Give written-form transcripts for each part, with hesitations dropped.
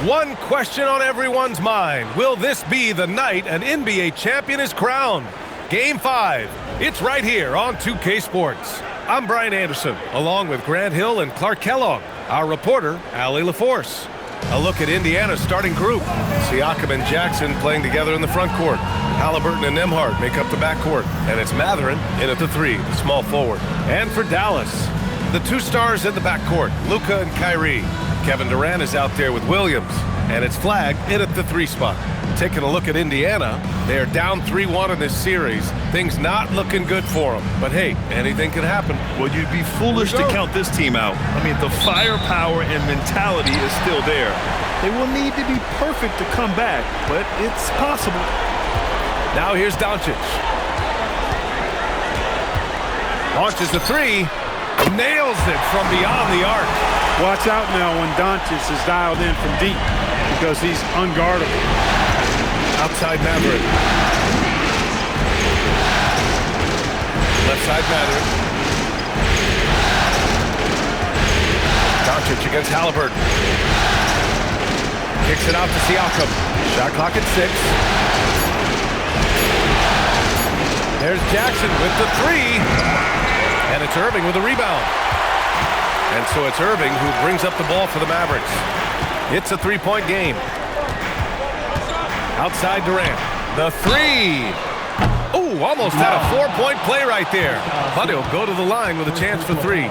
One question on everyone's mind. Will this be the night an NBA champion is crowned? Game 5. It's right here on 2K Sports. I'm Brian Anderson, along with Grant Hill and Clark Kellogg. Our reporter, Allie LaForce. A look at Indiana's starting group. Siakam and Jackson playing together in the front court. Halliburton and Nembhard make up the backcourt. And it's Mathurin in at the 3, the small forward. And for Dallas, the 2 stars in the backcourt, Luka and Kyrie. Kevin Durant is out there with Williams, and it's Flag in at the 3 spot. Taking a look at Indiana, they are down 3-1 in this series. Things not looking good for them. But hey, anything can happen. Well, you'd be foolish to count this team out. I mean, the firepower and mentality is still there. They will need to be perfect to come back, but it's possible. Now here's Doncic. Launches the 3. Nails it from beyond the arc. Watch out now when Doncic is dialed in from deep because he's unguardable. Outside Mathurin. Left side Mathurin. Doncic against Halliburton. Kicks it out to Siakam. Shot clock at 6. There's Jackson with the 3. And it's Irving with a rebound. And so it's Irving who brings up the ball for the Mavericks. It's a 3-point game. Outside Durant. The 3. Ooh, almost had a 4-point play right there. But he'll go to the line with a chance for 3.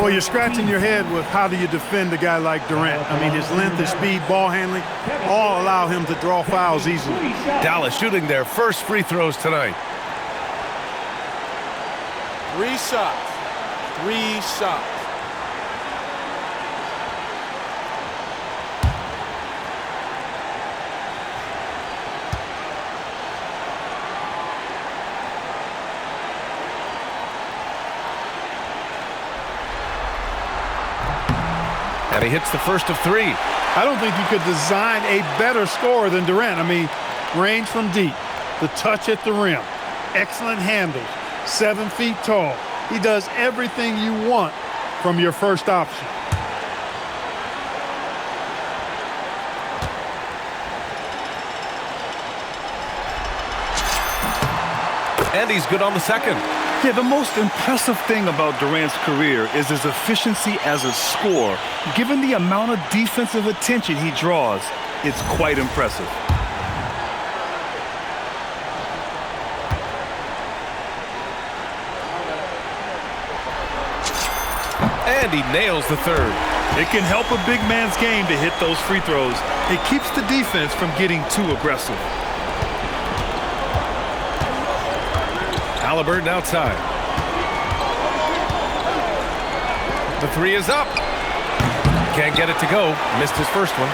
Well, you're scratching your head with how do you defend a guy like Durant. I mean, his length, his speed, ball handling, all allow him to draw fouls easily. Dallas shooting their first free throws tonight. 3 shots. 3 shots. And he hits the first of 3. I don't think you could design a better scorer than Durant. I mean, range from deep, the touch at the rim, excellent handles, 7 feet tall. He does everything you want from your first option. And he's good on the second. Yeah, the most impressive thing about Durant's career is his efficiency as a scorer. Given the amount of defensive attention he draws, it's quite impressive. And he nails the 3rd. It can help a big man's game to hit those free throws. It keeps the defense from getting too aggressive. Halliburton outside. The 3 is up. Can't get it to go. Missed his first one.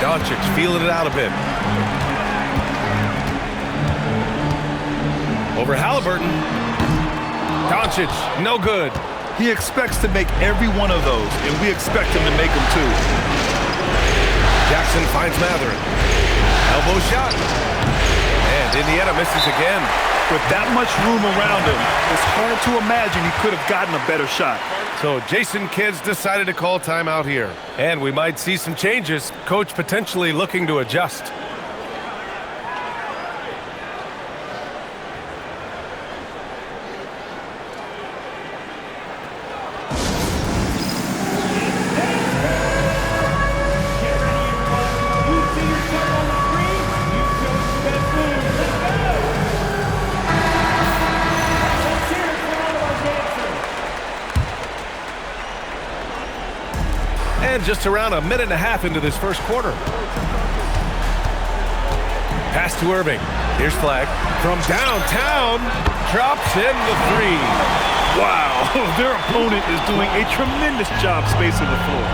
Doncic feeling it out a bit. Over Halliburton. Doncic, no good. He expects to make every one of those, and we expect him to make them too. Jackson finds Mathurin. Elbow shot. And Indiana misses again. With that much room around him, it's hard to imagine he could have gotten a better shot. So Jason Kidd's decided to call timeout here. And we might see some changes. Coach potentially looking to adjust. And just around a minute and a half into this first quarter. Pass to Irving. Here's Flag. From downtown, drops in the 3. Wow, their opponent is doing a tremendous job spacing the floor.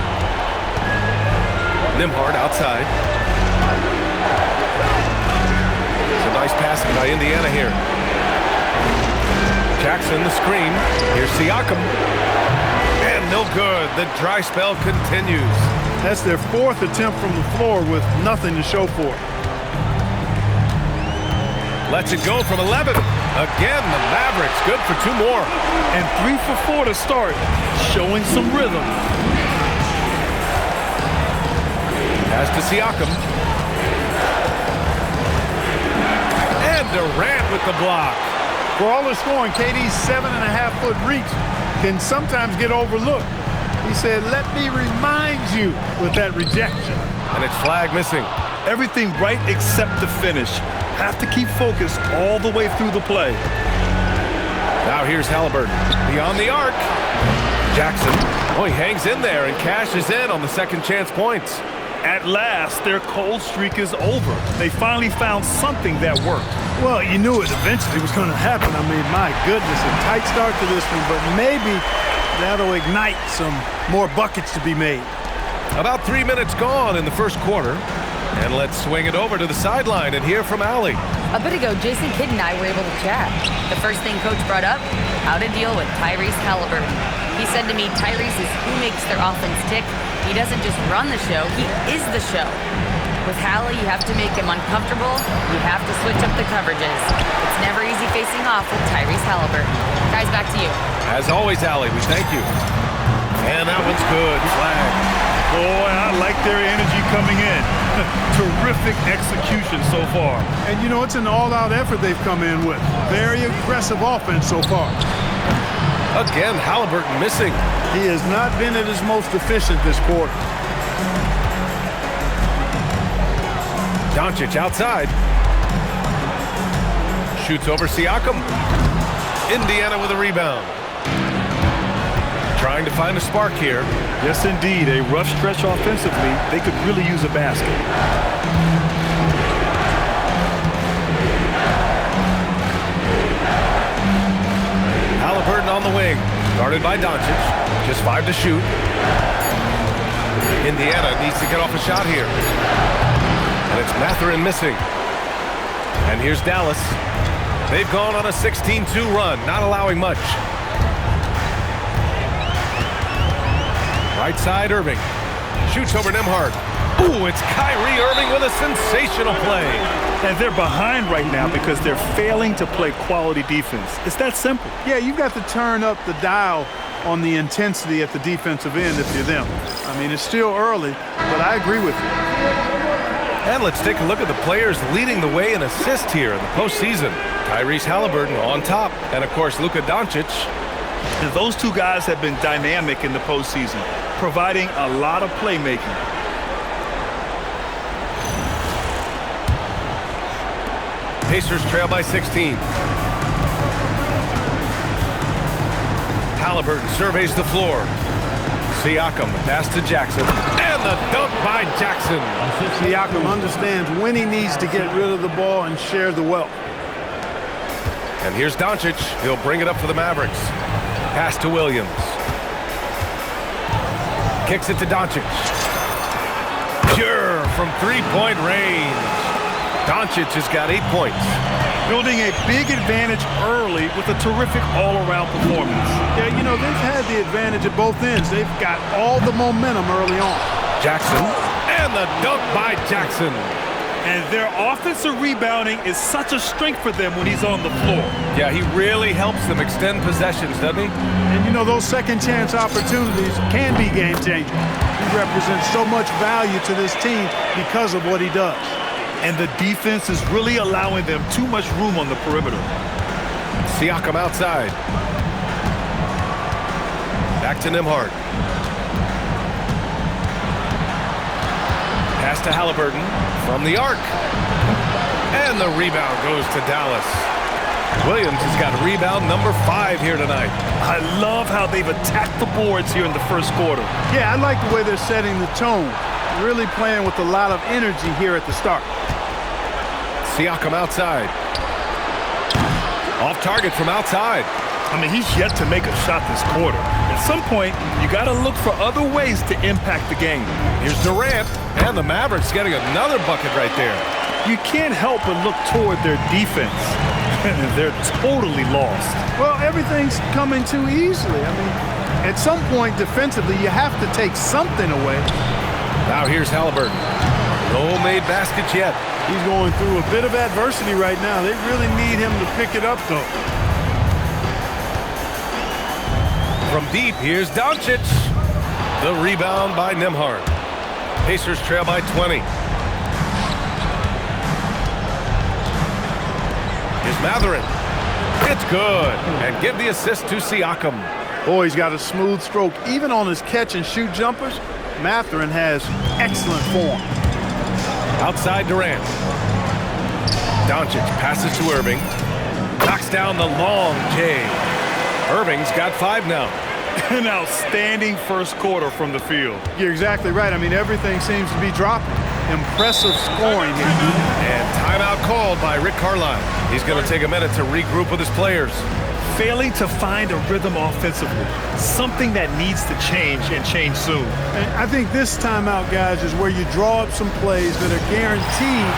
Nembhard outside. It's a nice passing by Indiana here. Jackson the screen. Here's Siakam. And no good. The dry spell continues. That's their 4th attempt from the floor with nothing to show for it. Lets it go from 11. Again, the Mavericks good for 2 more. And 3 for 4 to start, showing some rhythm. Pass to Siakam. And Durant with the block. For all the scoring, KD's 7.5-foot reach can sometimes get overlooked. He said, let me remind you with that rejection. And it's flag missing. Everything right except the finish. Have to keep focused all the way through the play. Now here's Halliburton. Beyond the arc. Jackson. Oh, he hangs in there and cashes in on the second chance points. At last, their cold streak is over. They finally found something that worked. Well, you knew it eventually was going to happen. I mean, my goodness, a tight start to this one, but maybe that'll ignite some more buckets to be made. About 3 minutes gone in the first quarter. And let's swing it over to the sideline and hear from Allie. A bit ago, Jason Kidd and I were able to chat. The first thing Coach brought up, how to deal with Tyrese Halliburton. He said to me, Tyrese is who makes their offense tick. He doesn't just run the show, he is the show. With Hallie, you have to make him uncomfortable. You have to switch up the coverages. It's never easy facing off with Tyrese Halliburton. Guys, back to you. As always, Allie, we thank you. And that one's good. Flag. Boy, I like their energy coming in. Terrific execution so far. And, you know, it's an all-out effort they've come in with. Very aggressive offense so far. Again, Halliburton missing. He has not been at his most efficient this quarter. Doncic outside. Shoots over Siakam. Indiana with a rebound. Trying to find a spark here. Yes, indeed. A rough stretch offensively. They could really use a basket. Halliburton on the wing. Guarded by Doncic. Just 5 to shoot. Indiana needs to get off a shot here. And it's Mathurin missing. And here's Dallas. They've gone on a 16-2 run, not allowing much. Right side, Irving. Shoots over Nembhard. Ooh, it's Kyrie Irving with a sensational play. And they're behind right now because they're failing to play quality defense. It's that simple. Yeah, you've got to turn up the dial on the intensity at the defensive end if you're them. I mean, it's still early, but I agree with you. And let's take a look at the players leading the way in assists here in the postseason. Tyrese Halliburton on top. And, of course, Luka Doncic. And those two guys have been dynamic in the postseason, providing a lot of playmaking. Pacers trail by 16. Halliburton surveys the floor. Siakam, pass to Jackson. And the dunk by Jackson. Siakam understands when he needs to get rid of the ball and share the wealth. And here's Doncic. He'll bring it up for the Mavericks. Pass to Williams. Kicks it to Doncic. Pure from three-point range. Doncic has got 8 points. Building a big advantage early with a terrific all-around performance. Yeah, you know, they've had the advantage at both ends. They've got all the momentum early on. Jackson. And the dunk by Jackson. And their offensive rebounding is such a strength for them when he's on the floor. Yeah, he really helps them extend possessions, doesn't he? And, you know, those second-chance opportunities can be game-changing. He represents so much value to this team because of what he does. And the defense is really allowing them too much room on the perimeter. Siakam outside. Back to Nembhard. Pass to Halliburton from the arc. And the rebound goes to Dallas. Williams has got rebound number 5 here tonight. I love how they've attacked the boards here in the first quarter. Yeah, I like the way they're setting the tone. Really playing with a lot of energy here at the start. Siakam outside. Off target from outside. I mean, he's yet to make a shot this quarter. At some point, you got to look for other ways to impact the game. Here's Durant, and the Mavericks getting another bucket right there. You can't help but look toward their defense. They're totally lost. Well, everything's coming too easily. I mean, at some point defensively, you have to take something away. Now here's Halliburton. No made baskets yet. He's going through a bit of adversity right now. They really need him to pick it up, though. From deep, here's Doncic. The rebound by Nembhard. Pacers trail by 20. Here's Mathurin. It's good. And give the assist to Siakam. Boy, he's got a smooth stroke. Even on his catch-and-shoot jumpers, Mathurin has excellent form. Outside Durant. Doncic passes to Irving. Knocks down the long J. Irving's got 5 now. An outstanding first quarter from the field. You're exactly right. I mean, everything seems to be dropping. Impressive scoring here. And timeout called by Rick Carlisle. He's going to take a minute to regroup with his players. Failing to find a rhythm offensively, something that needs to change and change soon. And I think this timeout, guys, is where you draw up some plays that are guaranteed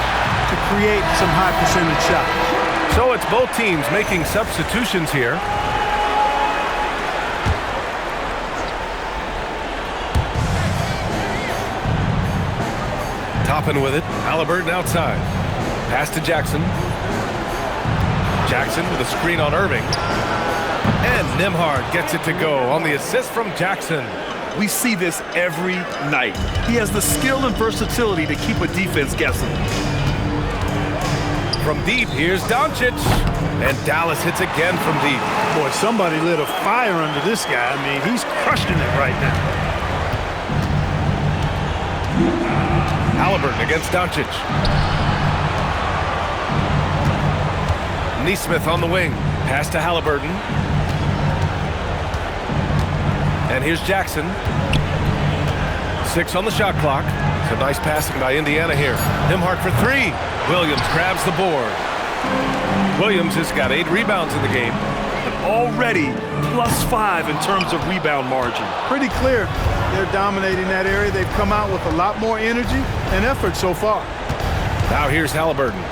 to create some high percentage shots. So it's both teams making substitutions here. Toppin with it. Haliburton outside. Pass to Jackson. Jackson with a screen on Irving. And Nembhard gets it to go on the assist from Jackson. We see this every night. He has the skill and versatility to keep a defense guessing. From deep, here's Doncic. And Dallas hits again from deep. Boy, somebody lit a fire under this guy. I mean, he's crushing it right now. Haliburton against Doncic. Nesmith on the wing. Pass to Haliburton. And here's Jackson. 6 on the shot clock. Some nice passing by Indiana here. Nembhard for 3. Williams grabs the board. Williams has got 8 rebounds in the game. But already +5 in terms of rebound margin. Pretty clear they're dominating that area. They've come out with a lot more energy and effort so far. Now here's Haliburton.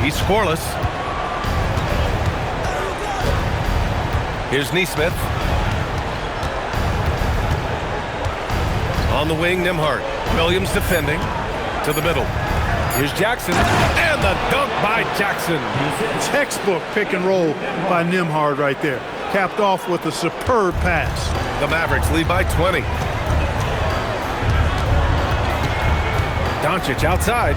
He's scoreless. Here's Nesmith. On the wing, Nembhard. Williams defending. To the middle. Here's Jackson. And the dunk by Jackson. Textbook pick and roll by Nembhard right there. Capped off with a superb pass. The Mavericks lead by 20. Doncic outside.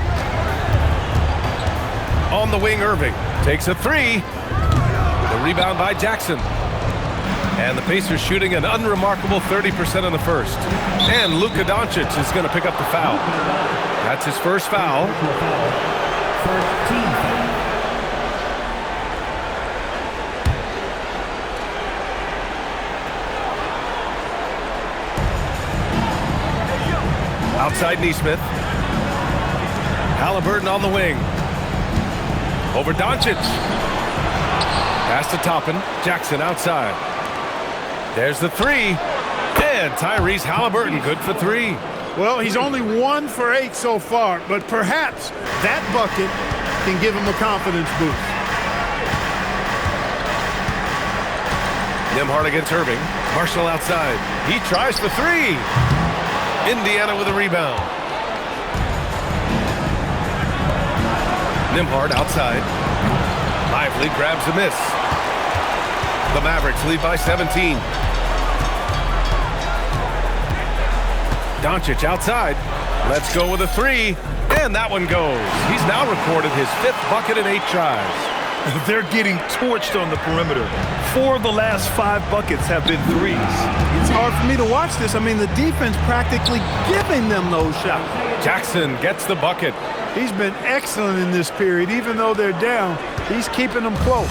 On the wing, Irving. Takes a 3. The rebound by Jackson. And the Pacers shooting an unremarkable 30% in the first. And Luka Doncic is going to pick up the foul. That's his first foul. Outside Nesmith. Haliburton on the wing. Over Doncic. Pass to Toppin. Jackson outside. There's the 3. And Tyrese Haliburton good for 3. Well, he's only 1 for 8 so far, but perhaps that bucket can give him a confidence boost. Nembhard against Irving. Marshall outside. He tries for 3. Indiana with a rebound. Nembhard outside. Lively grabs the miss. The Mavericks lead by 17. Doncic outside. Let's go with a 3. And that one goes. He's now recorded his 5th bucket in 8 tries. They're getting torched on the perimeter. 4 of the last 5 buckets have been 3s. It's hard for me to watch this. I mean, the defense practically giving them those shots. Jackson gets the bucket. He's been excellent in this period. Even though they're down, he's keeping them close.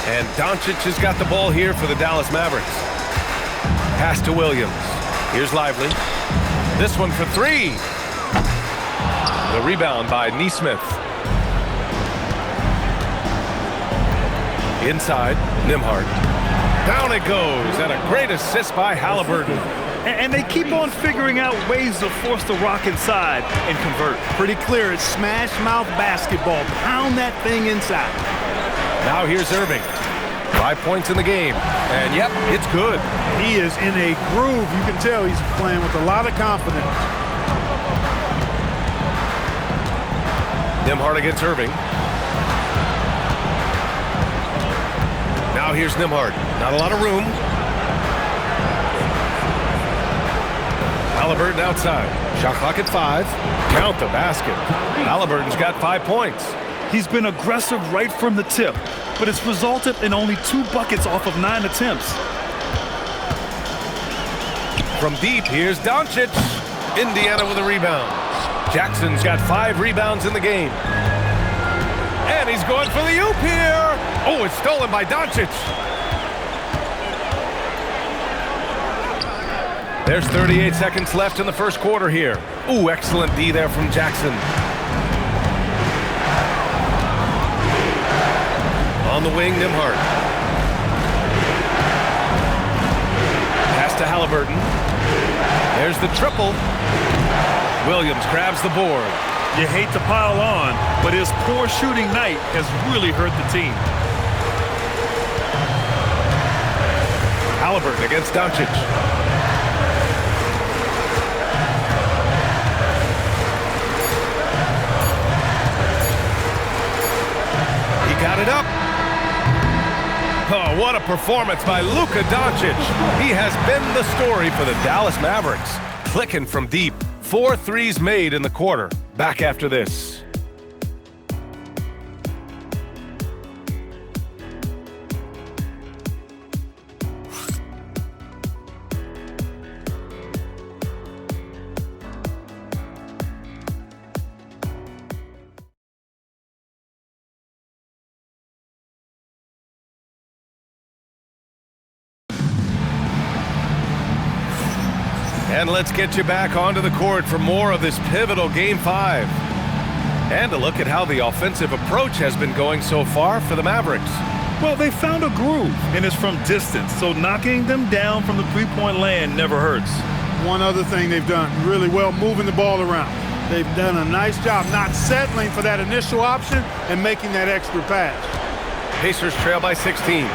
And Doncic has got the ball here for the Dallas Mavericks. Pass to Williams. Here's Lively. This one for 3. The rebound by Nesmith. Inside, Nembhard. Down it goes, and a great assist by Haliburton. And they keep on figuring out ways to force the rock inside and convert. Pretty clear, it's smash mouth basketball. Pound that thing inside. Now here's Irving. 5 points in the game. And yep, it's good. He is in a groove. You can tell he's playing with a lot of confidence. Nembhard against Irving. Now here's Nembhard. Not a lot of room. Halliburton outside. Shot clock at 5. Count the basket. Halliburton's got 5 points. He's been aggressive right from the tip, but it's resulted in only 2 buckets off of 9 attempts. From deep, here's Doncic. Indiana with a rebound. Jackson's got 5 rebounds in the game. And he's going for the oop here. Oh, it's stolen by Doncic. There's 38 seconds left in the first quarter here. Ooh, excellent D there from Jackson. On the wing, Nembhard. Pass to Halliburton. There's the triple. Williams grabs the board. You hate to pile on, but his poor shooting night has really hurt the team. Halliburton against Doncic. He got it up. Oh, what a performance by Luka Doncic. He has been the story for the Dallas Mavericks. Clicking from deep. 4 threes made in the quarter. Back after this. And let's get you back onto the court for more of this pivotal Game 5. And a look at how the offensive approach has been going so far for the Mavericks. Well, they found a groove, and it's from distance, so knocking them down from the three-point land never hurts. One other thing they've done really well, moving the ball around. They've done a nice job not settling for that initial option and making that extra pass. Pacers trail by 16.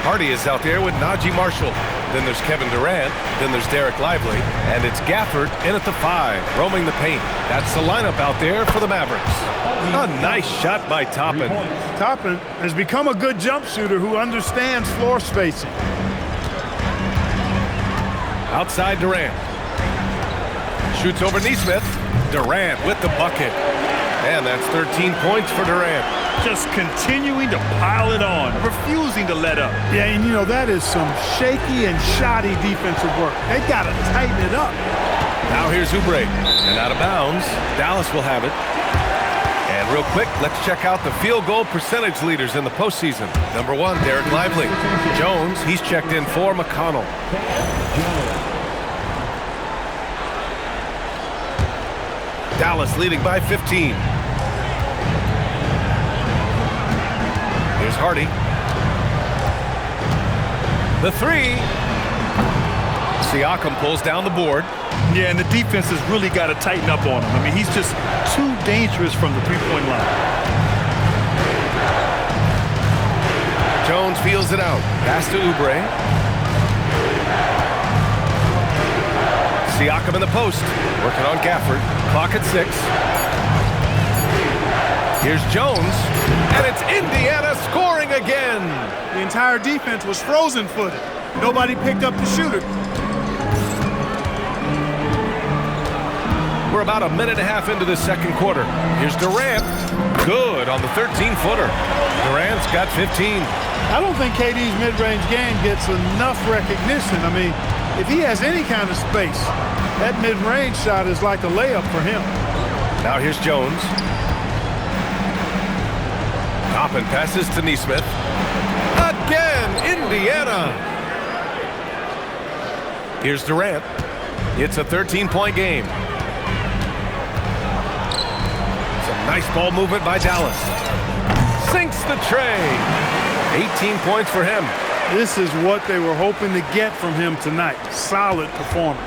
Hardy is out there with Najee Marshall. Then there's Kevin Durant. Then there's Derek Lively. And it's Gafford in at the 5, roaming the paint. That's the lineup out there for the Mavericks. A nice shot by Toppin. Toppin has become a good jump shooter who understands floor spacing. Outside Durant. Shoots over Nesmith. Durant with the bucket. And that's 13 points for Durant. Just continuing to pile it on, refusing to let up. Yeah, and you know, that is some shaky and shoddy defensive work. They got to tighten it up. Now here's Oubre. And out of bounds. Dallas will have it. And real quick, let's check out the field goal percentage leaders in the postseason. Number 1, Derek Lively. Jones, he's checked in for McConnell. Dallas leading by 15. Here's Hardy. The 3. Siakam pulls down the board. Yeah, and the defense has really got to tighten up on him. I mean, he's just too dangerous from the three-point line. Jones feels it out. Pass to Oubre. Siakam in the post. Working on Gafford. Clock at 6. Here's Jones. And it's Indiana scoring again. The entire defense was frozen-footed. Nobody picked up the shooter. We're about a minute and a half into the second quarter. Here's Durant. Good on the 13-footer. Durant's got 15. I don't think KD's mid-range game gets enough recognition. I mean, if he has any kind of space, that mid-range shot is like a layup for him. Now here's Jones. Toppin passes to Nesmith. Again, Indiana. Here's Durant. It's a 13-point game. Some nice ball movement by Dallas. Sinks the tray. 18 points for him. This is what they were hoping to get from him tonight. Solid performance.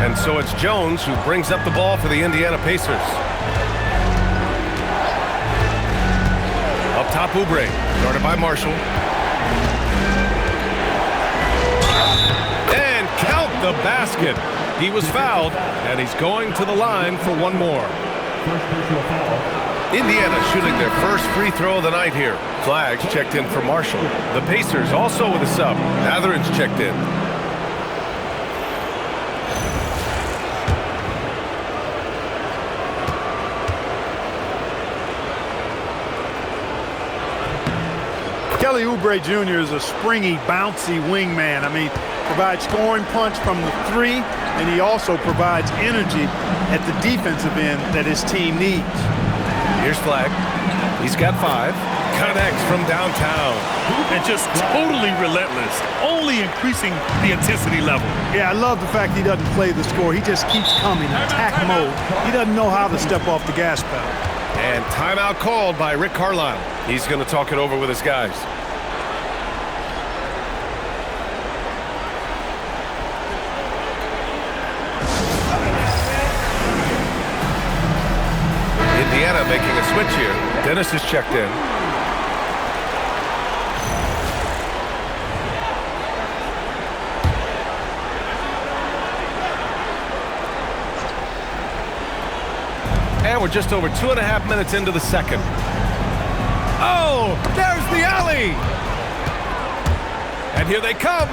And so it's Jones who brings up the ball for the Indiana Pacers. Up top, Oubre, guarded by Marshall. And count the basket. He was fouled, and he's going to the line for one more. Indiana shooting their first free throw of the night here. Flags checked in for Marshall. The Pacers also with a sub. Mathurin's checked in. Kelly Oubre Jr. is a springy, bouncy wingman. I mean, provides scoring punch from the three, and he also provides energy at the defensive end that his team needs. Here's Flag. He's got 5. Connects from downtown. And just totally relentless, only increasing the intensity level. Yeah, I love the fact he doesn't play the score. He just keeps coming, attack mode. He doesn't know how to step off the gas pedal. And timeout called by Rick Carlisle. He's going to talk it over with his guys. Indiana making a switch here. Dennis is checked in. And we're just over 2.5 minutes into the second. Oh, there's the alley. And here they come.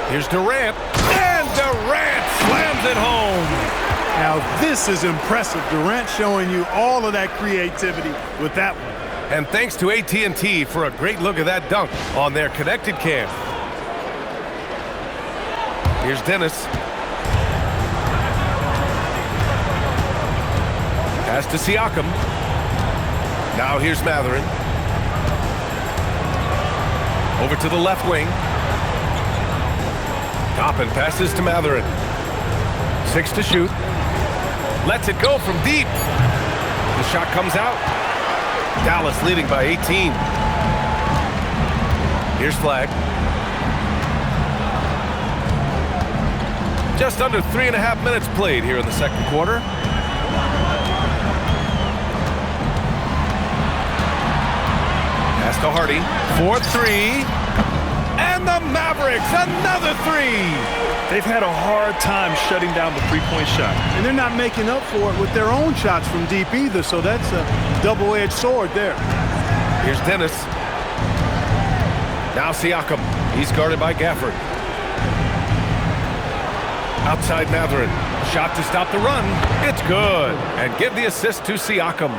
Here's Durant. And Durant slams it home. Now this is impressive. Durant showing you all of that creativity with that one. And thanks to AT&T for a great look at that dunk on their connected cam. Here's Dennis. Pass to Siakam. Now here's Mathurin. Over to the left wing. Toppin passes to Mathurin. 6 to shoot. Lets it go from deep. The shot comes out. Dallas leading by 18. Here's Flag. Just under 3.5 minutes played here in the second quarter. Pass to Hardy. 4-3. And the Mavericks, another 3. They've had a hard time shutting down the three-point shot. And they're not making up for it with their own shots from deep either, so that's a double-edged sword there. Here's Dennis. Now Siakam. He's guarded by Gafford. Outside Mathurin. Shot to stop the run. It's good. And give the assist to Siakam.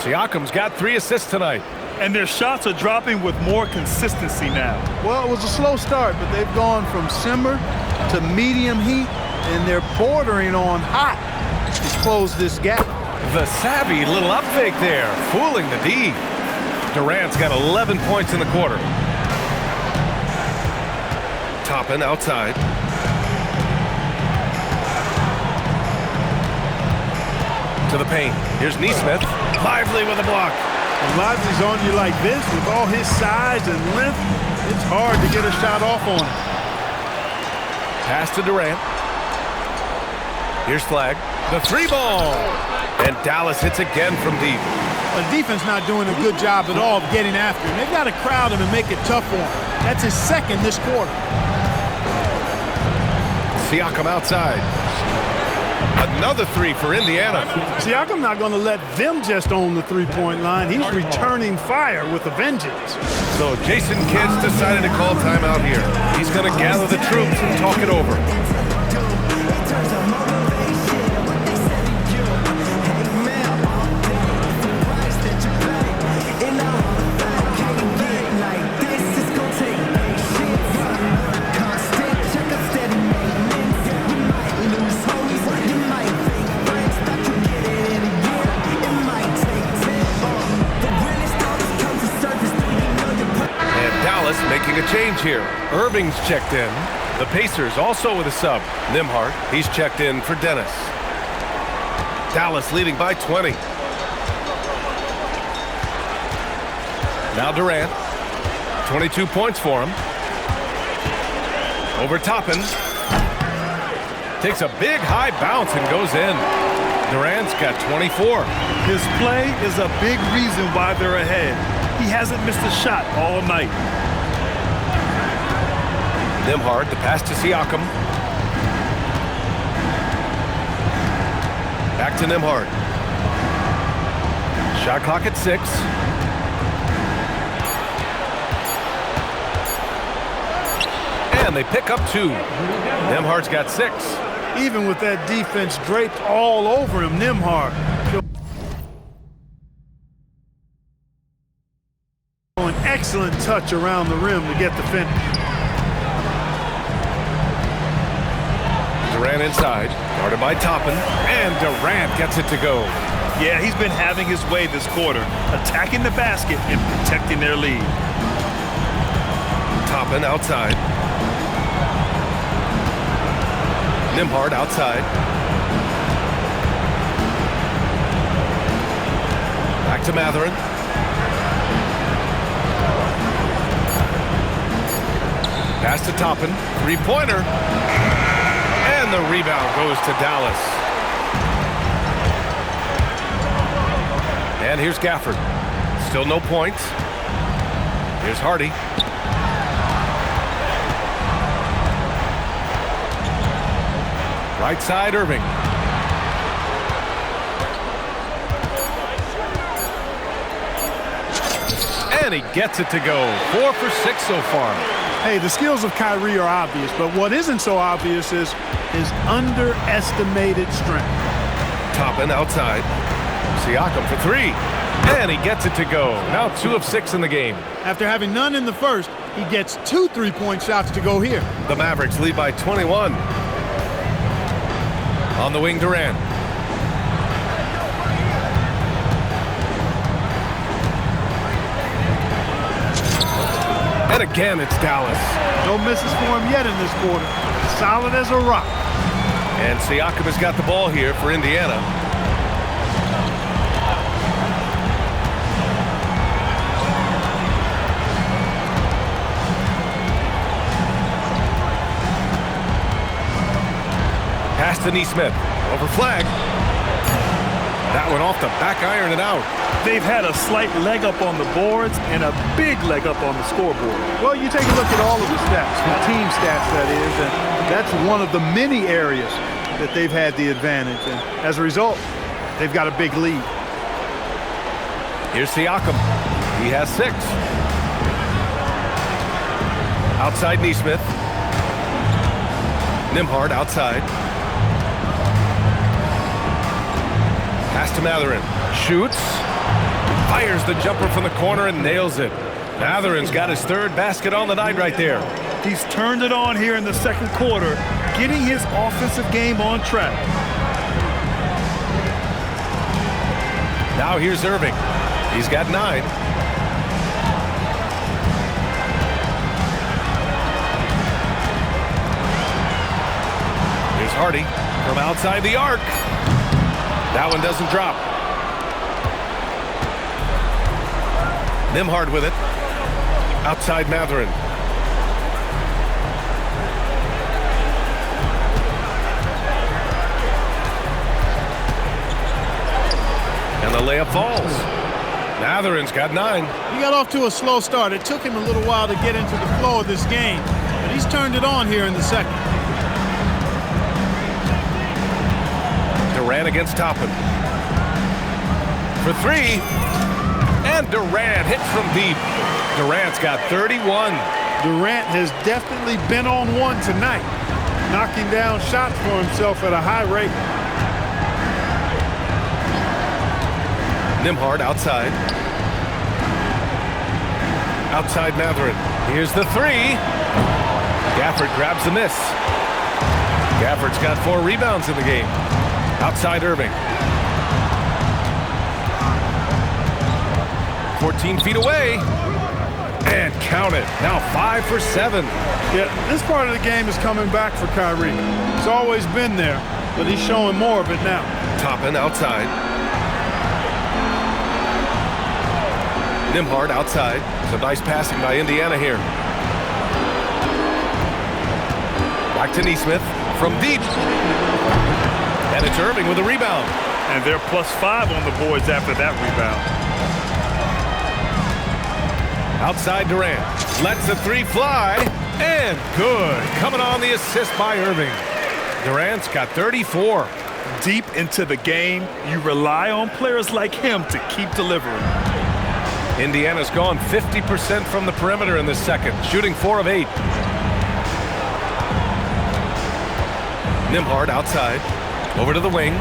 Siakam's got 3 assists tonight. And their shots are dropping with more consistency now. Well, it was a slow start, but they've gone from simmer to medium heat, and they're bordering on hot to close this gap. The savvy little up fake there, fooling the D. Durant's got 11 points in the quarter. Toppin outside. To the paint. Here's Nesmith. Lively with a block. When Lively's on you like this, with all his size and length, it's hard to get a shot off on him. Pass to Durant. Here's Flag. The 3-ball. And Dallas hits again from deep. The defense not doing a good job at all of getting after him. They've got to crowd him and make it tough for him. That's his second this quarter. Siakam outside. Another 3 for Indiana. Siakam not going to let them just own the three-point line. He's returning fire with a vengeance. So Jason Kidd's decided to call timeout here. He's going to gather the troops and talk it over. Making a change here. Irving's checked in. The Pacers also with a sub. Nembhard, he's checked in for Dennis. Dallas leading by 20. Now Durant. 22 points for him. Over Toppin. Takes a big high bounce and goes in. Durant's got 24. His play is a big reason why they're ahead. He hasn't missed a shot all night. Nembhard, the pass to Siakam. Back to Nembhard. Shot clock at 6. And they pick up 2. Nembhard's got 6. Even with that defense draped all over him, Nembhard showing excellent excellent touch around the rim to get the finish. Durant inside, guarded by Toppin, and Durant gets it to go. Yeah, he's been having his way this quarter, attacking the basket and protecting their lead. Toppin outside. Nembhard outside. Back to Mathurin. Pass to Toppin. Three-pointer. And the rebound goes to Dallas. And here's Gafford. Still no points. Here's Hardy. Right side, Irving. And he gets it to go. 4 for 6 so far. Hey, the skills of Kyrie are obvious, but what isn't so obvious is his underestimated strength. Toppin outside. Siakam for 3. And he gets it to go. Now 2 of 6 in the game. After having none in the first, he gets 2 3-point shots to go here. The Mavericks lead by 21. On the wing, Durant. And again, it's Dallas. No misses for him yet in this quarter. Solid as a rock. And Siakam has got the ball here for Indiana. Pass to Nesmith. Over flag. That one off the back iron and out. They've had a slight leg up on the boards and a big leg up on the scoreboard. Well, you take a look at all of the stats, the team stats that is, and that's one of the many areas that they've had the advantage. And as a result, they've got a big lead. Here's Siakam. He has 6. Outside Nesmith. Nembhard outside. Pass to Mathurin. Shoots. Fires the jumper from the corner and nails it. Mathurin's got his 3rd basket on the night right there. He's turned it on here in the second quarter, getting his offensive game on track. Now here's Irving. He's got 9. Here's Hardy from outside the arc. That one doesn't drop. Nembhard with it. Outside Mathurin. And the layup falls. Mathurin's got 9. He got off to a slow start. It took him a little while to get into the flow of this game, but he's turned it on here in the second. Durant against Toppin. For 3. And Durant hits from deep. Durant's got 31. Durant has definitely been on one tonight, knocking down shots for himself at a high rate. Nembhard outside. Outside Mathurin. Here's the 3. Gafford grabs the miss. Gafford's got 4 rebounds in the game. Outside Irving. 14 feet away. And count it. Now 5 for 7. Yeah, this part of the game is coming back for Kyrie. It's always been there, but he's showing more of it now. Toppin outside. Nembhard outside. Some nice passing by Indiana here. Back to Nesmith from deep. And it's Irving with a rebound. And they're +5 on the boards after that rebound. Outside Durant. Lets the 3 fly. And good. Coming on the assist by Irving. Durant's got 34. Deep into the game, you rely on players like him to keep delivering. Indiana's gone 50% from the perimeter in this second, shooting 4 of 8. Nembhard outside. Over to the wing.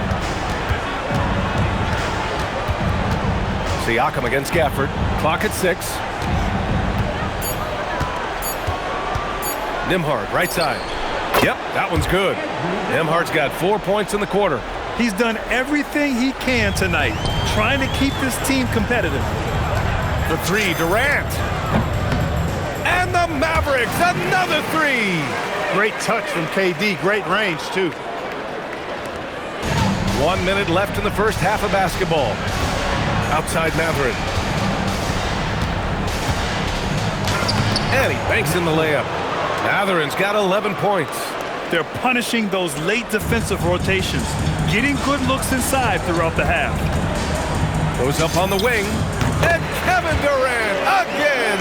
Siakam against Gafford. Clock at 6. Nembhard, right side. Yep, that one's good. Nembhard's got 4 points in the quarter. He's done everything he can tonight, trying to keep this team competitive. The three, Durant. And the Mavericks, another three. Great touch from KD. Great range, too. 1 minute left in the first half of basketball. Outside Mathurin. And he banks in the layup. Mathurin's got 11 points. They're punishing those late defensive rotations, getting good looks inside throughout the half. Goes up on the wing. And Kevin Durant again.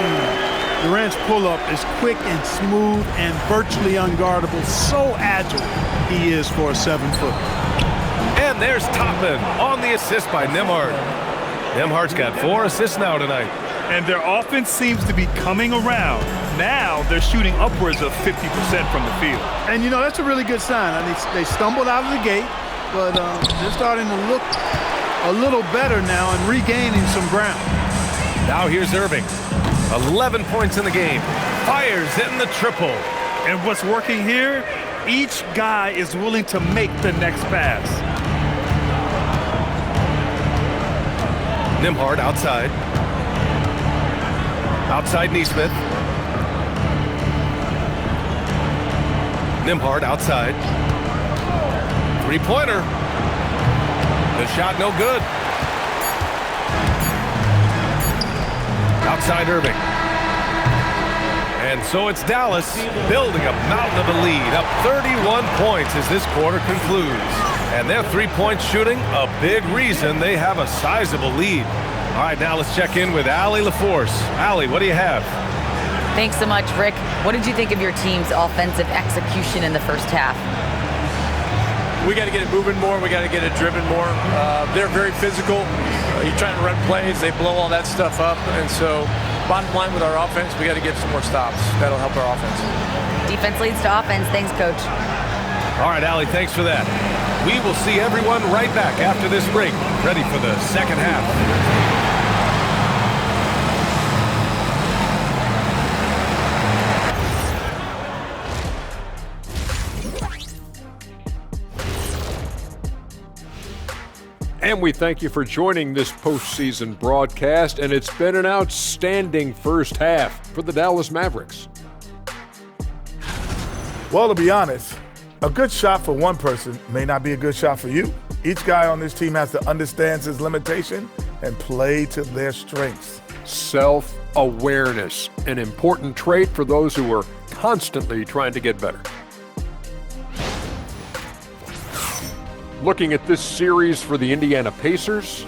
Durant's pull-up is quick and smooth and virtually unguardable. So agile he is for a 7-footer. And there's Toppin on the assist by Nembhard. Nembhard's got 4 assists now tonight. And their offense seems to be coming around. Now they're shooting upwards of 50% from the field. And, you know, that's a really good sign. I mean, they stumbled out of the gate, but they're starting to look a little better now and regaining some ground. Now here's Irving. 11 points in the game. Fires in the triple. And what's working here? Each guy is willing to make the next pass. Nembhard outside. Outside Nesmith. Nembhard outside. Three-pointer. The shot no good. Outside Irving. And so it's Dallas building a mountain of a lead, up 31 points as this quarter concludes. And their three-point shooting, a big reason they have a sizable lead. All right, now let's check in with Allie LaForce. Allie, what do you have? Thanks so much, Rick. What did you think of your team's offensive execution in the first half? We got to get it moving more. We got to get it driven more. They're very physical. You're trying to run plays. They blow all that stuff up. And so bottom line with our offense, we got to get some more stops. That'll help our offense. Defense leads to offense. Thanks, Coach. All right, Allie, thanks for that. We will see everyone right back after this break, ready for the second half. And we thank you for joining this postseason broadcast, and it's been an outstanding first half for the Dallas Mavericks. Well, to be honest, a good shot for one person may not be a good shot for you. Each guy on this team has to understand his limitation and play to their strengths. Self-awareness, an important trait for those who are constantly trying to get better. Looking at this series for the Indiana Pacers,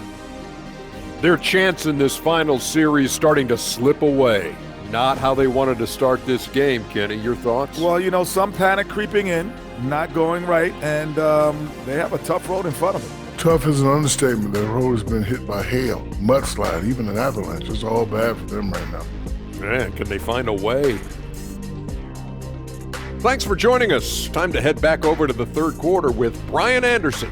their chance in this final series starting to slip away. Not how they wanted to start this game, Kenny. Your thoughts? Well, you know, some panic creeping in, not going right, and they have a tough road in front of them. Tough is an understatement. Their road has been hit by hail, mudslide, even an avalanche. It's all bad for them right now. Man, can they find a way? Thanks for joining us. Time to head back over to the third quarter with Brian Anderson.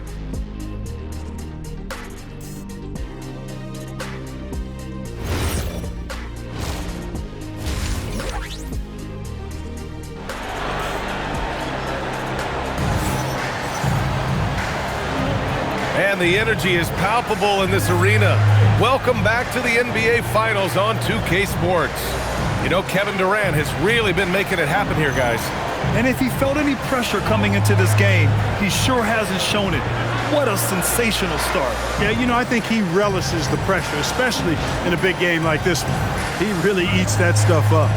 And the energy is palpable in this arena. Welcome back to the NBA Finals on 2K Sports. You know, Kevin Durant has really been making it happen here, guys. And if he felt any pressure coming into this game, he sure hasn't shown it. What a sensational start. Yeah, you know, I think he relishes the pressure, especially in a big game like this one. He really eats that stuff up.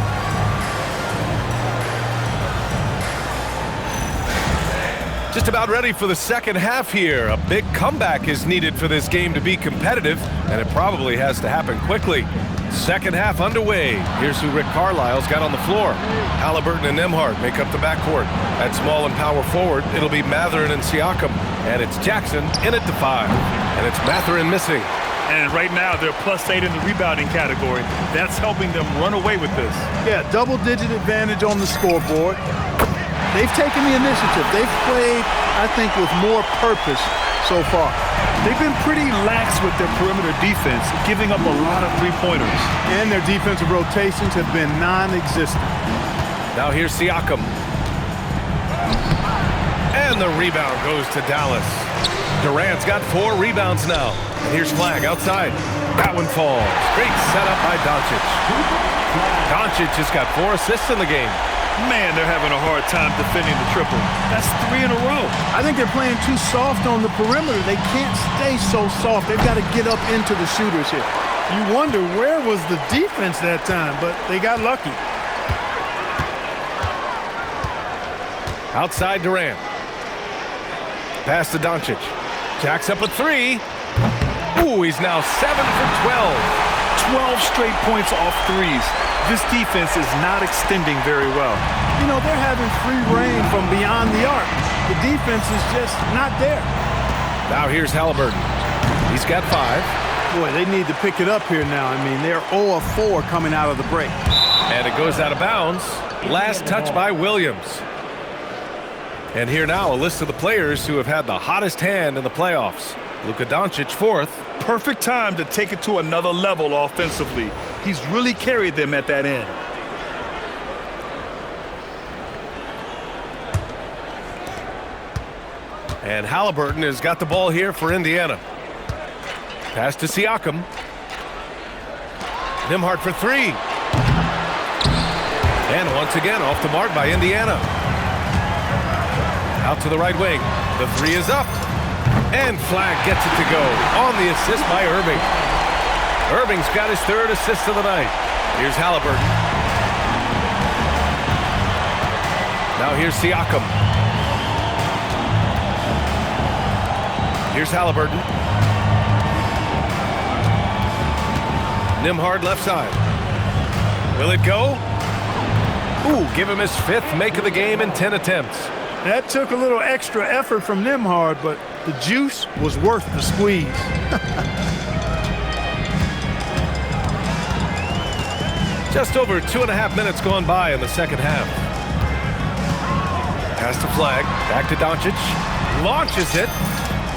Just about ready for the second half here. A big comeback is needed for this game to be competitive, and it probably has to happen quickly. Second half underway. Here's who Rick Carlisle's got on the floor. Halliburton and Nembhard make up the backcourt. At small and power forward, it'll be Mathurin and Siakam. And it's Jackson in at the 5. And it's Mathurin missing. And right now, they're +8 in the rebounding category. That's helping them run away with this. Yeah, double-digit advantage on the scoreboard. They've taken the initiative. They've played, I think, with more purpose so far. They've been pretty lax with their perimeter defense, giving up a lot of three-pointers. And their defensive rotations have been non-existent. Now here's Siakam. And the rebound goes to Dallas. Durant's got 4 rebounds now. And here's Flag outside. That one falls. Great setup by Doncic. Doncic has got 4 assists in the game. Man, they're having a hard time defending the triple. That's 3 in a row. I think they're playing too soft on the perimeter. They can't stay so soft. They've got to get up into the shooters here. You wonder where was the defense that time, but they got lucky. Outside Durant. Pass to Doncic. Jacks up a 3. Ooh, he's now 7 for 12. 12 straight points off threes. This defense is not extending very well. You know, they're having free reign from beyond the arc. The defense is just not there. Now here's Halliburton. He's got 5. Boy, they need to pick it up here now. I mean, they're 0 of 4 coming out of the break. And it goes out of bounds. Last touch by Williams. And here now a list of the players who have had the hottest hand in the playoffs. Luka Doncic 4th. Perfect time to take it to another level offensively. He's really carried them at that end. And Halliburton has got the ball here for Indiana. Pass to Siakam. Nembhard for 3. And once again off the mark by Indiana. Out to the right wing. The 3 is up. And Flag gets it to go on the assist by Irving. Irving's got his 3rd assist of the night. Here's Halliburton. Now here's Siakam. Here's Halliburton. Nembhard left side. Will it go? Ooh, give him his 5th make of the game in 10 attempts. That took a little extra effort from Nembhard, but the juice was worth the squeeze. Just over 2.5 minutes gone by in the second half. Pass to Flag. Back to Doncic. Launches it.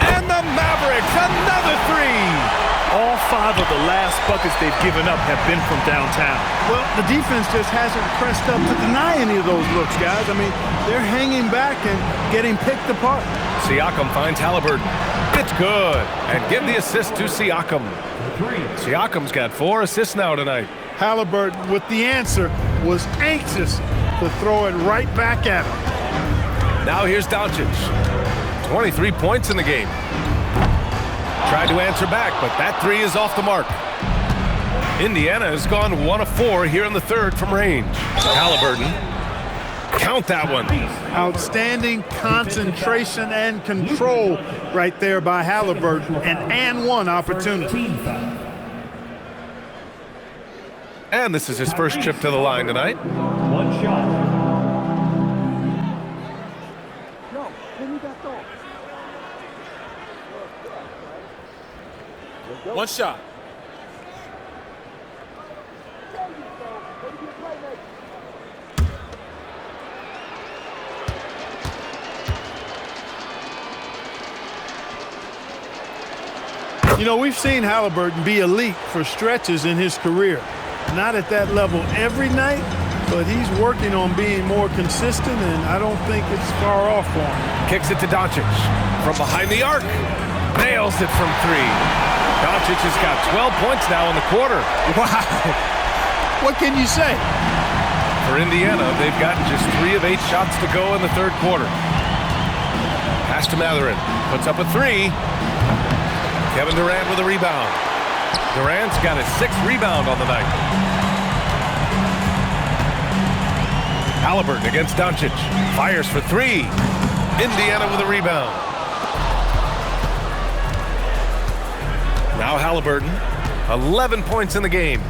And the Mavericks, another 3. All 5 of the last buckets they've given up have been from downtown. Well, the defense just hasn't pressed up to deny any of those looks, guys. I mean, they're hanging back and getting picked apart. Siakam finds Halliburton. It's good. And give the assist to Siakam. Siakam's got 4 assists now tonight. Halliburton, with the answer, was anxious to throw it right back at him. Now here's Doncic. 23 points in the game. Tried to answer back, but that 3 is off the mark. Indiana has gone 1 of 4 here in the 3rd from range. Halliburton. Count that one. Outstanding concentration and control right there by Halliburton. An and one opportunity. And this is his first trip to the line tonight. 1 shot. One shot. You know, we've seen Halliburton be elite for stretches in his career. Not at that level every night, but he's working on being more consistent, and I don't think it's far off for him. Kicks it to Doncic. From behind the arc. Nails it from 3. Doncic has got 12 points now in the quarter. Wow. What can you say? For Indiana, they've gotten just 3 of 8 shots to go in the 3rd quarter. Pass to Mathurin. Puts up a 3. Kevin Durant with a rebound. Durant's got his 6th rebound on the night. Halliburton against Doncic. Fires for 3. Indiana with a rebound. Now Halliburton, 11 points in the game.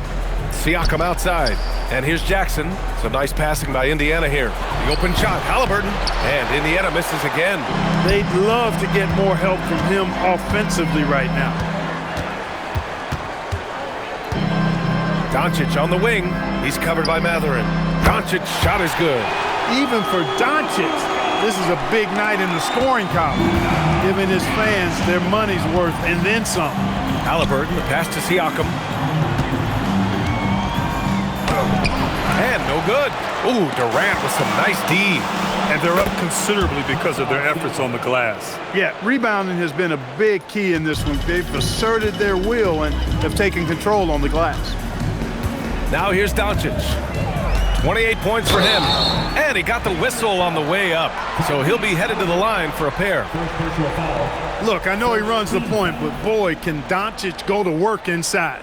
Siakam outside. And here's Jackson. Some nice passing by Indiana here. The open shot, Halliburton. And Indiana misses again. They'd love to get more help from him offensively right now. Doncic on the wing. He's covered by Mathurin. Doncic's shot is good. Even for Doncic, this is a big night in the scoring column, giving his fans their money's worth and then some. Halliburton, the pass to Siakam. And no good. Ooh, Durant with some nice D. And they're up considerably because of their efforts on the glass. Yeah, rebounding has been a big key in this one. They've asserted their will and have taken control on the glass. Now here's Doncic. 28 points for him. And he got the whistle on the way up. So he'll be headed to the line for a pair. Look, I know he runs the point, but boy, can Doncic go to work inside.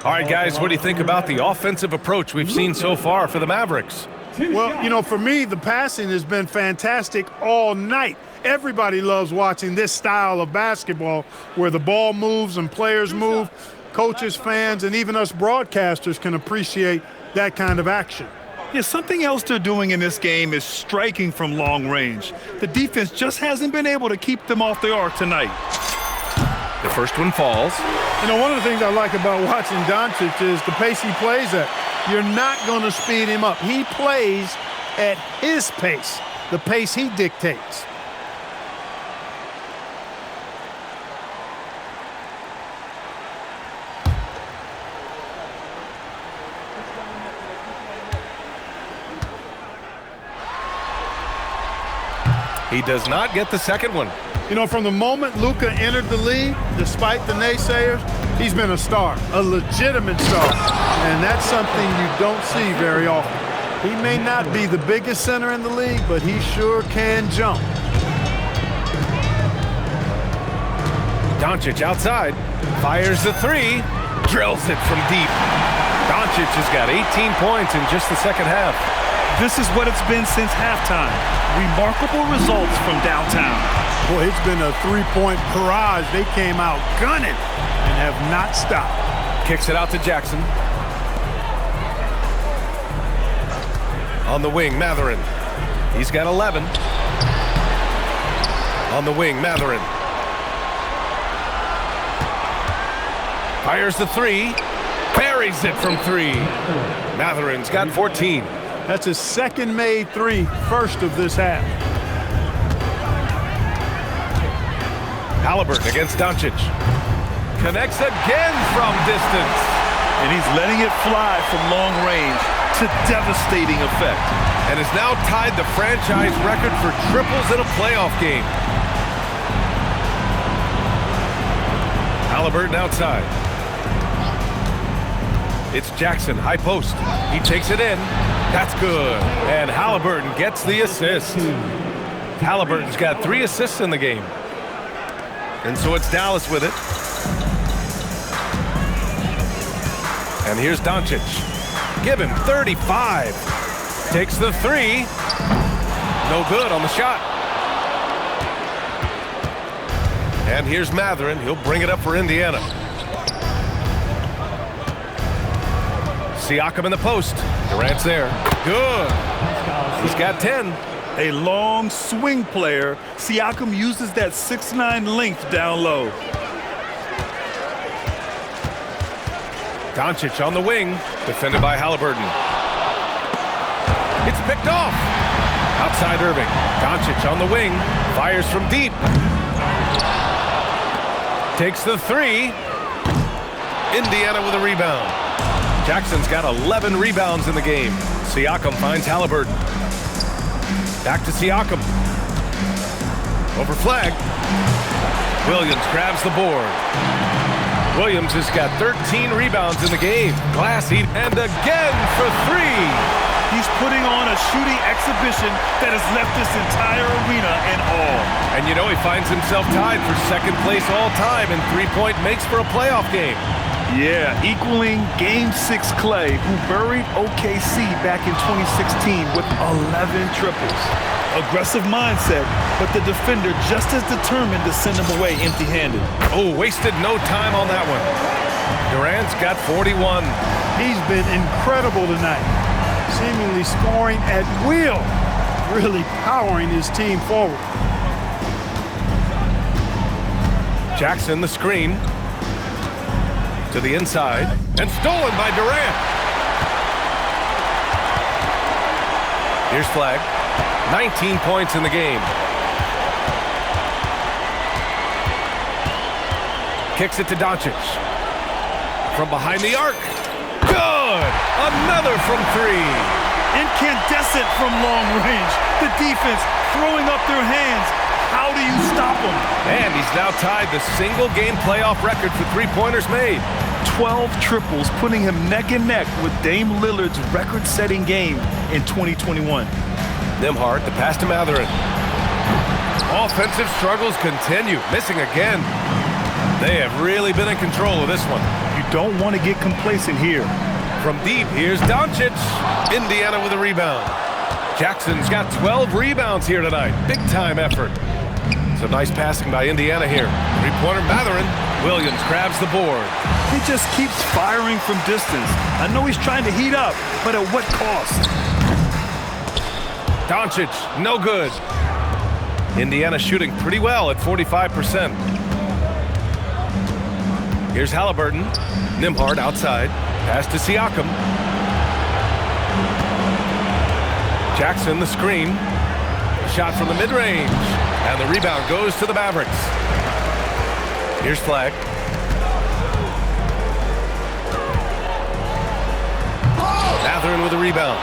All right, guys, what do you think about the offensive approach we've seen so far for the Mavericks? Well, you know, for me, the passing has been fantastic all night. Everybody loves watching this style of basketball where the ball moves and players move. Coaches, fans, and even us broadcasters can appreciate that kind of action. Yeah, something else they're doing in this game is striking from long range. The defense just hasn't been able to keep them off the arc tonight. The first one falls. You know, one of the things I like about watching Doncic is the pace he plays at. You're not going to speed him up. He plays at his pace, the pace he dictates. He does not get the second one. You know, from the moment Luka entered the league, despite the naysayers, he's been a star, a legitimate star. And that's something you don't see very often. He may not be the biggest center in the league, but he sure can jump. Doncic outside, fires the three, drills it from deep. Doncic has got 18 points in just the second half. This is what it's been since halftime. Remarkable results from downtown. Boy, it's been a three-point barrage. They came out gunning and have not stopped. Kicks it out to Jackson. On the wing, Mathurin. He's got 11. On the wing, Mathurin. Fires the three. Buries it from three. Mathurin's got 14. That's his second made three, first of this half. Haliburton against Doncic. Connects again from distance. And he's letting it fly from long range to devastating effect. And has now tied the franchise record for triples in a playoff game. Haliburton outside. It's Jackson, high post. He takes it in. That's good. And Haliburton gets the assist. Haliburton's got 3 assists in the game. And so it's Dallas with it. And here's Doncic. Give him 35. Takes the three. No good on the shot. And here's Mathurin. He'll bring it up for Indiana. Siakam in the post. Durant's there. Good. He's got 10. A long swing player. Siakam uses that 6'9" length down low. Doncic on the wing. Defended by Haliburton. It's picked off. Outside Irving. Doncic on the wing. Fires from deep. Takes the three. Indiana with a rebound. Jackson's got 11 rebounds in the game. Siakam finds Haliburton. Back to Siakam. Over flag. Williams grabs the board. Williams has got 13 rebounds in the game. Glassy, and again for three. He's putting on a shooting exhibition that has left this entire arena in awe. And you know he finds himself tied for second place all time in three-point makes for a playoff game. Yeah, equaling Game 6 Clay, who buried OKC back in 2016 with 11 triples. Aggressive mindset, but the defender just as determined to send him away empty-handed. Oh, wasted no time on that one. Durant's got 41. He's been incredible tonight, seemingly scoring at will, really powering his team forward. Jackson, the screen. To the inside, and stolen by Durant. Here's flag. 19 points in the game. Kicks it to Doncic. From behind the arc. Good! good. Another from three. Incandescent from long range. The defense throwing up their hands. How do you stop him? And he's now tied the single-game playoff record for three-pointers made. 12 triples, putting him neck and neck with Dame Lillard's record-setting game in 2021. Nembhard, the pass to Mathurin. Offensive struggles continue, missing again. They have really been in control of this one. You don't want to get complacent here. From deep, here's Doncic. Indiana with a rebound. Jackson's got 12 rebounds here tonight. Big-time effort. So nice passing by Indiana here. Three-pointer Mathurin. Williams grabs the board. He just keeps firing from distance. I know he's trying to heat up, but at what cost? Doncic, no good. Indiana shooting pretty well at 45%. Here's Halliburton. Nembhard outside. Pass to Siakam. Jackson the screen. Shot from the mid-range. And the rebound goes to the Mavericks. Here's Flagg. Mathurin with a rebound.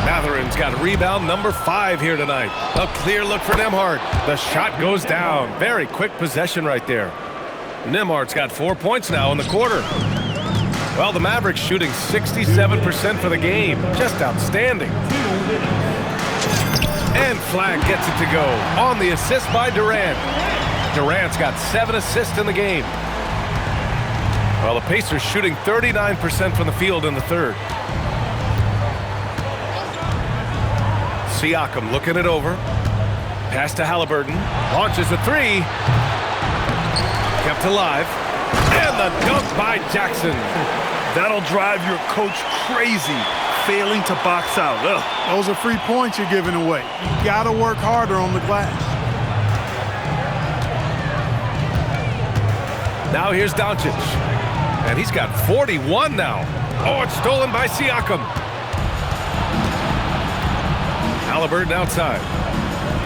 Mathurin's got rebound number 5 here tonight. A clear look for Nembhard. The shot goes down. Very quick possession right there. Nembhard's got 4 points now in the quarter. Well, the Mavericks shooting 67% for the game. Just outstanding. And Flagg gets it to go on the assist by Durant. Durant's got 7 assists in the game. Well, the Pacers shooting 39% from the field in the third. Siakam looking it over. Pass to Halliburton. Launches a three. Kept alive. And the dunk by Jackson. That'll drive your coach crazy, failing to box out. Ugh. Those are free points you're giving away. You got to work harder on the glass. Now here's Doncic. And he's got 41 now. Oh, it's stolen by Siakam. Halliburton outside.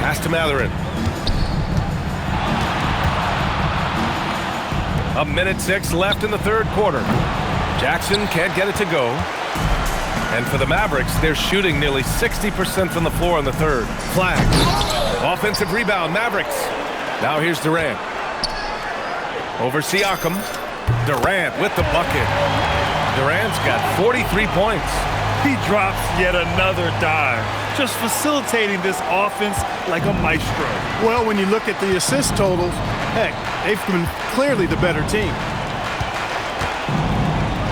Pass to Mathurin. 1:06 left in the third quarter. Jackson can't get it to go. And for the Mavericks, they're shooting nearly 60% from the floor in the third. Flagg. Offensive rebound, Mavericks. Now here's Durant. Over Siakam. Durant with the bucket. Durant's got 43 points. He drops yet another dime, just facilitating this offense like a maestro. Well, when you look at the assist totals, heck, they've been clearly the better team.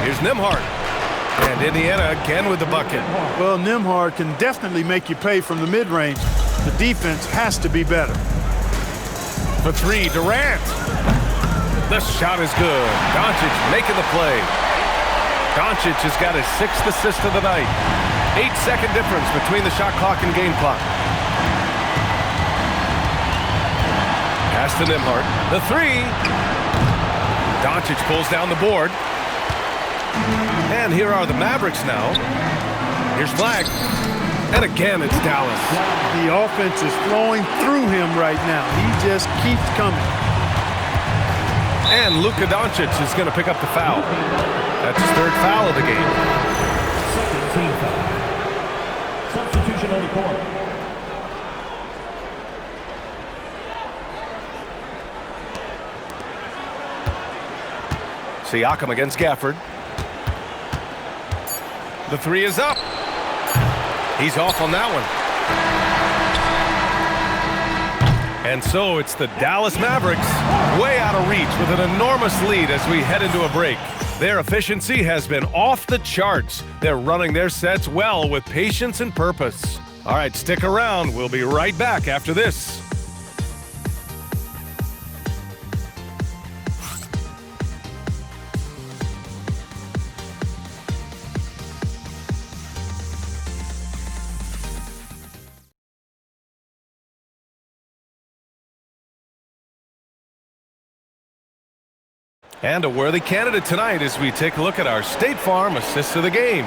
Here's Nembhard. And Indiana again with the bucket. Well, Nembhard can definitely make you pay from the mid-range. The defense has to be better. For three, Durant. The shot is good. Doncic making the play. Doncic has got his 6th assist of the night. 8-second difference between the shot clock and game clock. Pass to Nembhard. The three. Doncic pulls down the board. And here are the Mavericks now. Here's Flagg. And again, it's Dallas. The offense is flowing through him right now. He just keeps coming. And Luka Doncic is going to pick up the foul. That's his 3rd foul of the game. Second team foul. Substitution on the court. Siakam against Gafford. The three is up. He's off on that one. And so it's the Dallas Mavericks way out of reach with an enormous lead as we head into a break. Their efficiency has been off the charts. They're running their sets well with patience and purpose. All right, stick around. We'll be right back after this. And a worthy candidate tonight as we take a look at our State Farm assist of the game.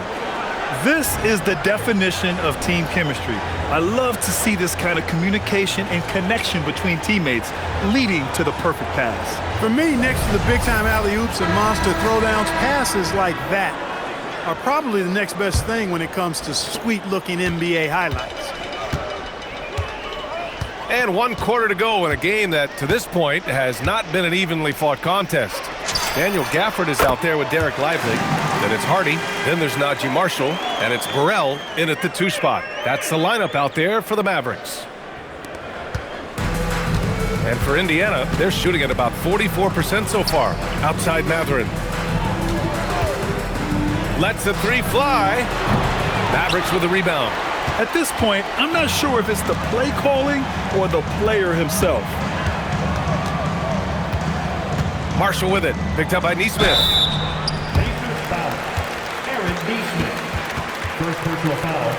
This is the definition of team chemistry. I love to see this kind of communication and connection between teammates leading to the perfect pass. For me, next to the big-time alley-oops and monster throwdowns, passes like that. are probably the next best thing when it comes to sweet-looking NBA highlights. And 1 quarter to go in a game that, to this point, has not been an evenly fought contest. Daniel Gafford is out there with Derek Lively. Then it's Hardy. Then there's Najee Marshall. And it's Burrell in at the 2 spot. That's the lineup out there for the Mavericks. And for Indiana, they're shooting at about 44% so far. Outside Mathurin. Lets the 3 fly. Mavericks with the rebound. At this point, I'm not sure if it's the play calling or the player himself. Marshall with it. Picked up by Nesmith. Pacers foul. Aaron Nesmith. First personal foul.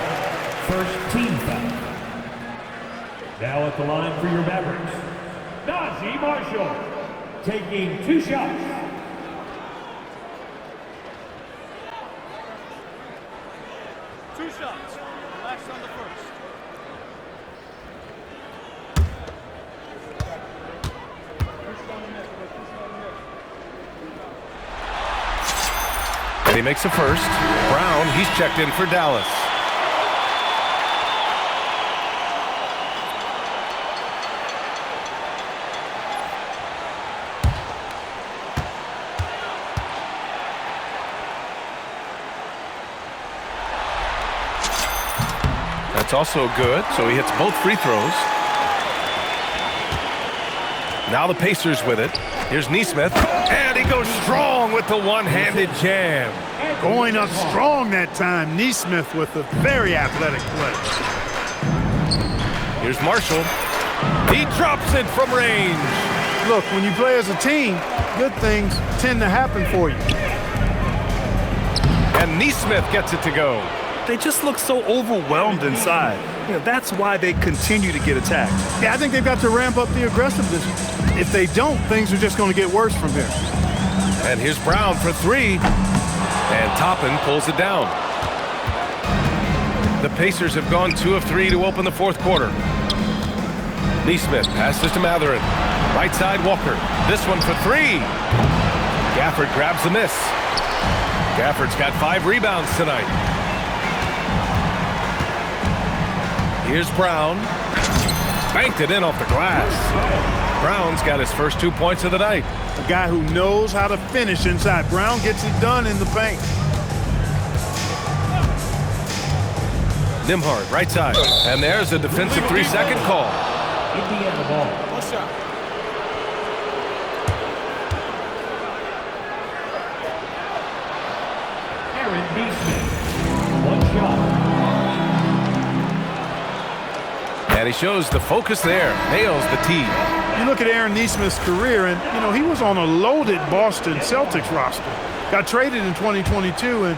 First team foul. Now at the line for your Mavericks, Najee Marshall. Taking 2 shots. Last on the first. And he makes a first. Brown, he's checked in for Dallas. That's also good, so he hits both free throws. Now the Pacers with it. Here's Nesmith, and he goes strong with the one-handed jam. Going up strong that time. Nesmith with a very athletic play. Here's Marshall. He drops it from range. Look, when you play as a team, good things tend to happen for you. And Nesmith gets it to go. They just look so overwhelmed inside. That's why they continue to get attacked. Yeah, I think they've got to ramp up the aggressiveness. If they don't, things are just going to get worse from here. And here's Brown for 3. And Toppin pulls it down. The Pacers have gone 2 of 3 to open the 4th quarter. Nesmith passes to Mathurin. Right side Walker. This one for 3. Gafford grabs the miss. Gafford's got 5 rebounds tonight. Here's Brown. Banked it in off the glass. Brown's got his first 2 points of the night. A guy who knows how to finish inside. Brown gets it done in the paint. Nembhard, right side. And there's a defensive 3-second call. Indiana ball. One shot. Aaron Nesmith. 1 shot. And he shows the focus there. Nails the tee. You look at Aaron Nesmith's career, and, he was on a loaded Boston Celtics roster. Got traded in 2022, and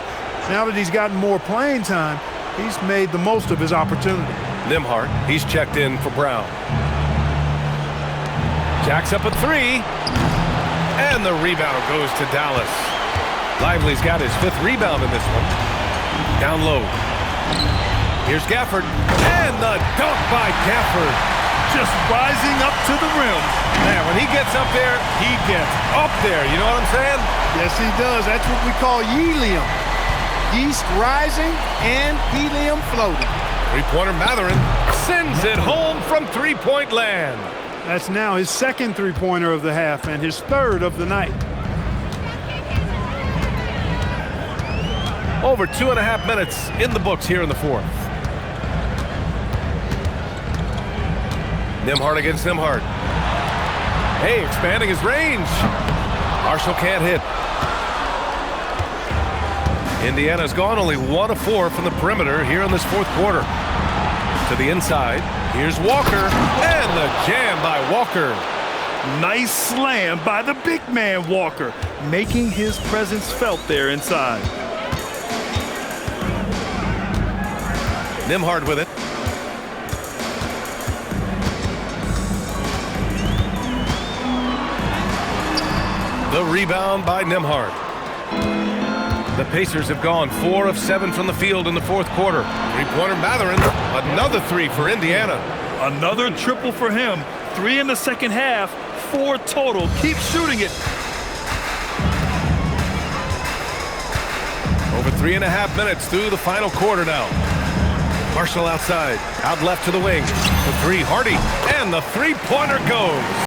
now that he's gotten more playing time, he's made the most of his opportunity. Nembhard, he's checked in for Brown. Jacks up a 3. And the rebound goes to Dallas. Lively's got his 5th rebound in this one. Down low. Here's Gafford. And the dunk by Gafford. Just rising up to the rim. Man, when he gets up there, he gets up there. You know what I'm saying? Yes, he does. That's what we call helium. Yeast rising and helium floating. Three-pointer Mathurin sends it home from three-point land. That's now his 2nd three-pointer of the half and his 3rd of the night. Over 2.5 minutes in the books here in the 4th. Nembhard against Nembhard. Hey, expanding his range. Marshall can't hit. Indiana's gone only 1 of 4 from the perimeter here in this 4th quarter. To the inside. Here's Walker. And the jam by Walker. Nice slam by the big man Walker, making his presence felt there inside. Nembhard with it. The rebound by Nembhard. The Pacers have gone 4 of 7 from the field in the 4th quarter. Three-pointer Mathurin. Another 3 for Indiana. Another triple for him. 3 in the 2nd half. 4 total. Keep shooting it. Over 3.5 minutes through the final quarter now. Marshall outside, out left to the wing. The three, Hardy, and the three-pointer goes.